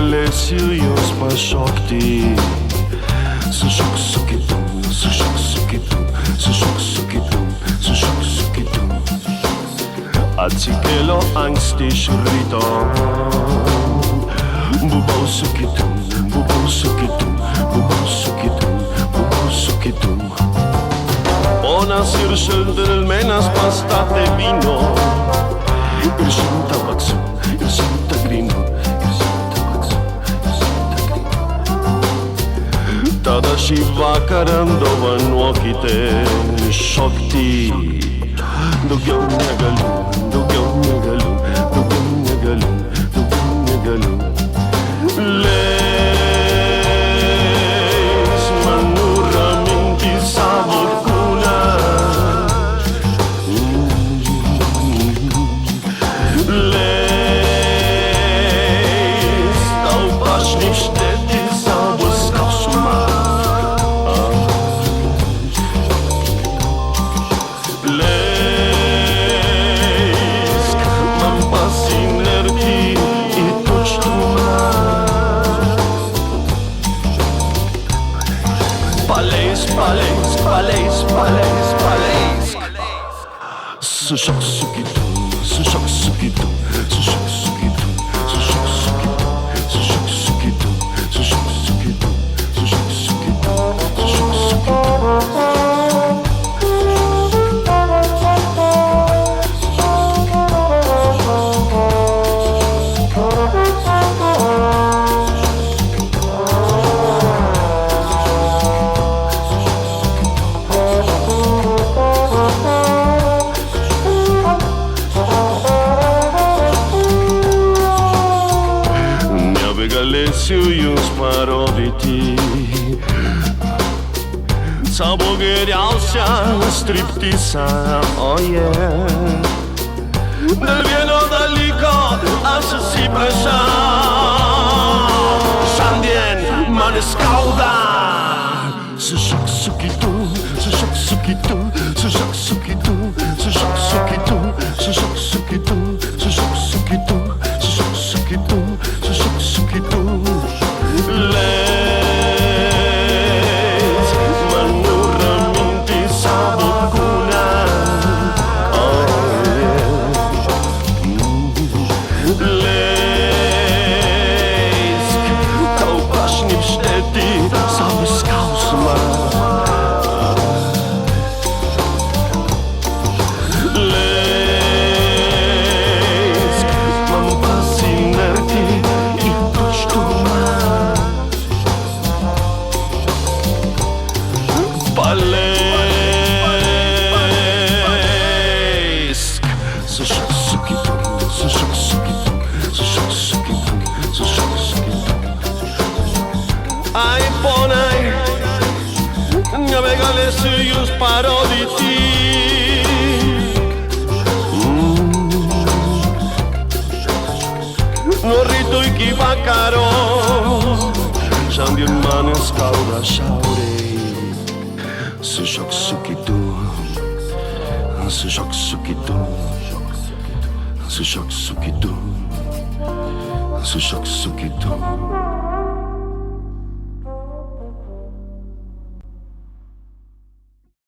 Galesijos pašokti. Sušok su kitu, sušok su kitu, sušok su kitu, sušok su kitu. Atsikėlio anksti iš ryto. Buvau su kitu, buvau su kitu, buvau su kitu, buvau su kitu. Ponas ir šeldelmenas pastatė vyno. Ir 100 baksų, ir 100 grynų, ir 100 baksų, ir 100 grynų. Tada šį vakarą dovanokite šokti. Daugiau negaliu, daugiau negaliu, daugiau negaliu, daugiau negaliu. Leis man nuraminti savo kūną. Leis tau pašnibždėti savo skausmą. Paleisk, paleisk, paleisk, paleisk, paleisk. Sušok su kitu, sušok su kitu, sušok su kitu, sušok su kitu, sušok su kitu, sušok su kitu, sušok su kitu, sušok su kitu. Galėsiu jums parodyti savo geriausią striptizą, oh yeah. Dėl vieno dalyko aš atsiprašau, šiandien man skauda. Sušok su kitu, sušok su kitu, sušok su kitu, sušok su kitu, sušok su kitu, sušok su kitu, sušok su kitu, sušok su kitu. Leis man nuraminti savo kūną. Oh yeah. Leisk tau pašnibždėti savo skausmą. Leisk man pasinerti į tuštumą. Paleisk. Sušok su kitu, sušok su kitu, sušok su kitu, sušok su kitu. Ai, ponai, nebegalėsiu jūs parodyti. Nuo ryto iki vakaro šiandien man skauda šiaurė. Sušok su kitu, sušok su kitu, sušok su kitu, sušok su kitu.